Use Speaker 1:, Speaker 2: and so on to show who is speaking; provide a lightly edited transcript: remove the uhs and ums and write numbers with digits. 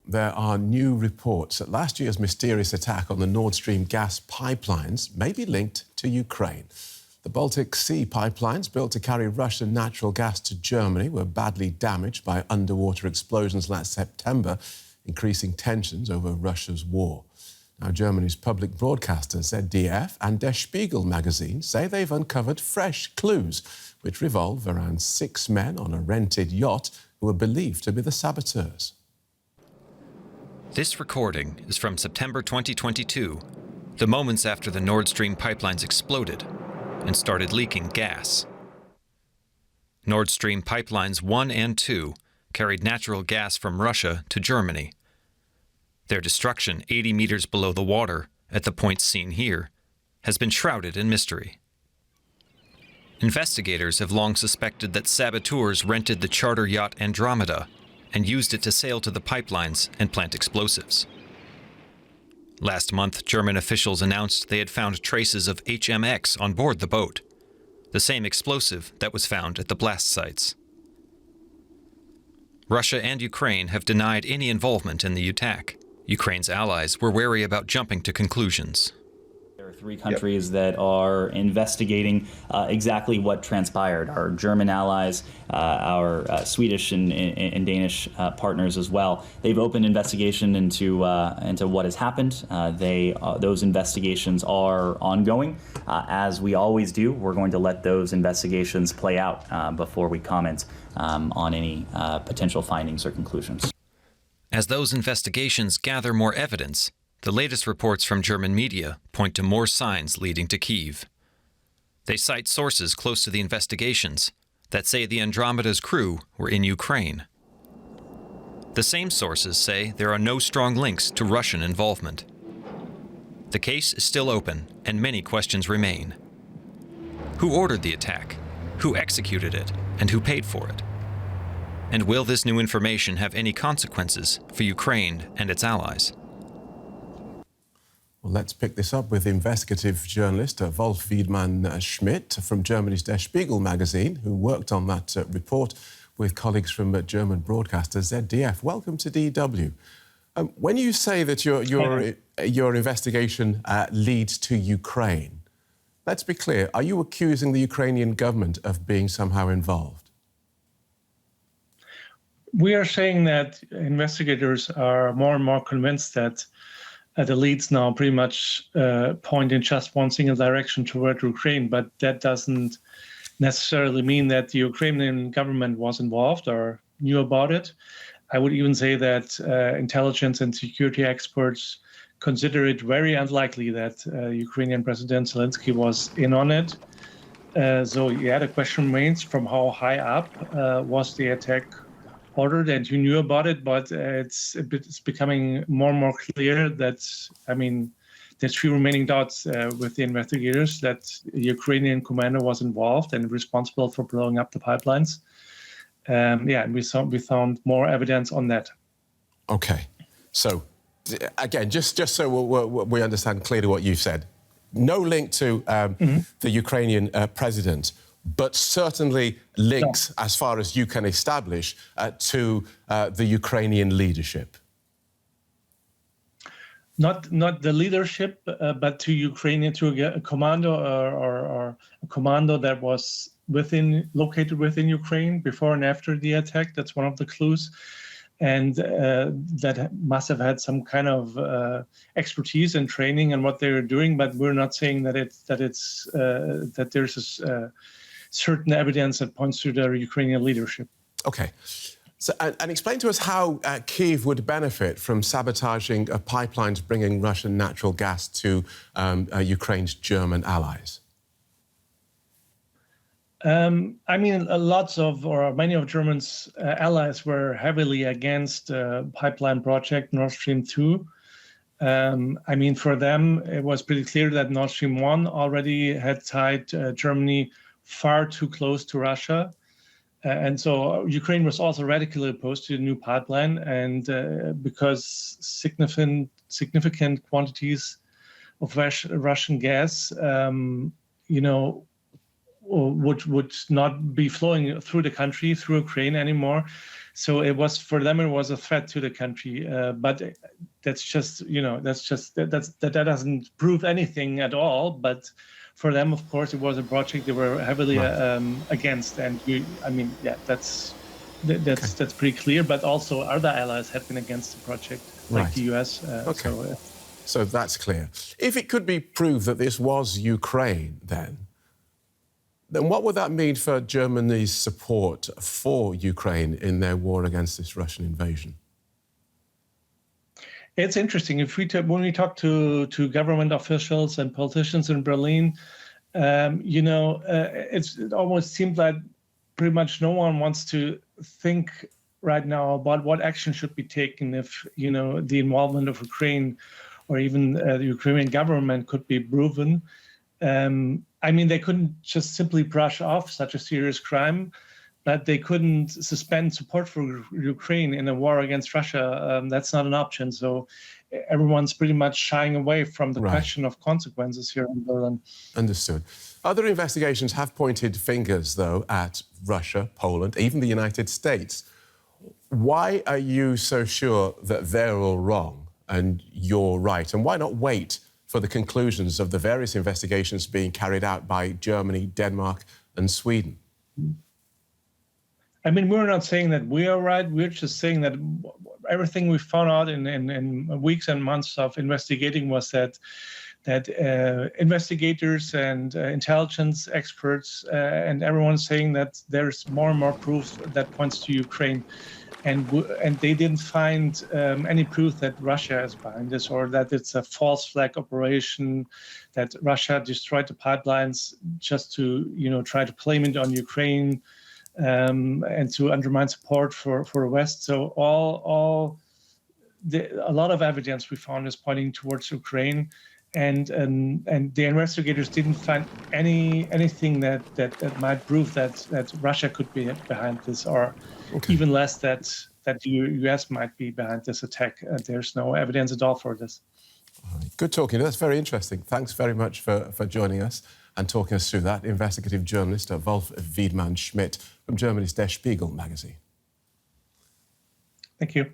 Speaker 1: There are new reports that last year's mysterious attack on the Nord Stream gas pipelines may be linked to Ukraine. The Baltic Sea pipelines, built to carry Russian natural gas to Germany, were badly damaged by underwater explosions last September, increasing tensions over Russia's war. Now, Germany's public broadcaster ZDF and Der Spiegel magazine say they've uncovered fresh clues, which revolve around 6 men on a rented yacht who are believed to be the saboteurs.
Speaker 2: This recording is from September 2022, the moments after the Nord Stream pipelines exploded and started leaking gas. Nord Stream pipelines 1 and 2 carried natural gas from Russia to Germany. Their destruction 80 meters below the water, at the point seen here, has been shrouded in mystery. Investigators have long suspected that saboteurs rented the charter yacht Andromeda and used it to sail to the pipelines and plant explosives. Last month, German officials announced they had found traces of HMX on board the boat, the same explosive that was found at the blast sites. Russia and Ukraine have denied any involvement in the attack. Ukraine's allies were wary about jumping to conclusions.
Speaker 3: There are 3 countries that are investigating exactly what transpired. Our German allies, our Swedish and Danish partners as well. They've opened investigation into what has happened. Those investigations are ongoing. As we always do, we're going to let those investigations play out before we comment on any potential findings or conclusions.
Speaker 2: As those investigations gather more evidence, the latest reports from German media point to more signs leading to Kyiv. They cite sources close to the investigations that say the Andromeda's crew were in Ukraine. The same sources say there are no strong links to Russian involvement. The case is still open, and many questions remain. Who ordered the attack? Who executed it? And who paid for it? And will this new information have any consequences for Ukraine and its allies?
Speaker 1: Well, let's pick this up with investigative journalist Wolf Wiedmann-Schmidt from Germany's Der Spiegel magazine, who worked on that report with colleagues from German broadcaster ZDF. Welcome to DW. When you say that your investigation leads to Ukraine, let's be clear, are you accusing the Ukrainian government of being somehow involved?
Speaker 4: We are saying that investigators are more and more convinced that the leads now pretty much point in just one single direction toward Ukraine, but that doesn't necessarily mean that the Ukrainian government was involved or knew about it. I would even say that intelligence and security experts consider it very unlikely that Ukrainian President Zelensky was in on it. So yeah, the question remains from how high up was the attack ordered, and you knew about it, but it's becoming more and more clear that, there's few remaining doubts with the investigators that the Ukrainian commander was involved and responsible for blowing up the pipelines. And we found more evidence on that. Okay,
Speaker 1: so again, just so we understand clearly what you've said, no link to the Ukrainian president, but certainly links, as far as you can establish, to the Ukrainian leadership.
Speaker 4: Not the leadership, but to Ukrainian, to a commando or a commando that was located within Ukraine before and after the attack. That's one of the clues, and that must have had some kind of expertise and training in what they were doing. But we're not saying that there's certain evidence that points to the Ukrainian leadership.
Speaker 1: Okay. So, and explain to us how Kyiv would benefit from sabotaging pipelines bringing Russian natural gas to Ukraine's German allies.
Speaker 4: Many of Germany's allies were heavily against the pipeline project Nord Stream 2. For them, it was pretty clear that Nord Stream 1 already had tied Germany far too close to Russia. And so Ukraine was also radically opposed to the new pipeline, and because significant quantities of Russian gas, would not be flowing through the country, through Ukraine anymore. So it was, for them, it was a threat to the country. But that's just, that doesn't prove anything at all. But for them, of course, it was a project they were heavily against. And that's pretty clear. But also other allies had been against the project, like the US.
Speaker 1: So that's clear. If it could be proved that this was Ukraine, then what would that mean for Germany's support for Ukraine in their war against this Russian invasion?
Speaker 4: It's interesting. When we talk to government officials and politicians in Berlin, it almost seems like pretty much no one wants to think right now about what action should be taken if, the involvement of Ukraine or even the Ukrainian government could be proven. They couldn't just simply brush off such a serious crime, but they couldn't suspend support for Ukraine in a war against Russia. That's not an option. So everyone's pretty much shying away from the question of consequences here in Berlin.
Speaker 1: Understood. Other investigations have pointed fingers, though, at Russia, Poland, even the United States. Why are you so sure that they're all wrong and you're right? And why not wait for the conclusions of the various investigations being carried out by Germany, Denmark and Sweden?
Speaker 4: We're not saying that we are right. We're just saying that everything we found out in weeks and months of investigating was that investigators and intelligence experts and everyone's saying that there's more and more proof that points to Ukraine. And they didn't find any proof that Russia is behind this or that it's a false flag operation, that Russia destroyed the pipelines just to, try to blame it on Ukraine and to undermine support for the West. So a lot of evidence we found is pointing towards Ukraine. And the investigators didn't find anything that might prove that Russia could be behind this, or even less that the US might be behind this attack. There's no evidence at all for this.
Speaker 1: All right. Good talking. That's very interesting. Thanks very much for joining us and talking us through that. Investigative journalist Wolf Wiedmann-Schmidt from Germany's Der Spiegel magazine.
Speaker 4: Thank you.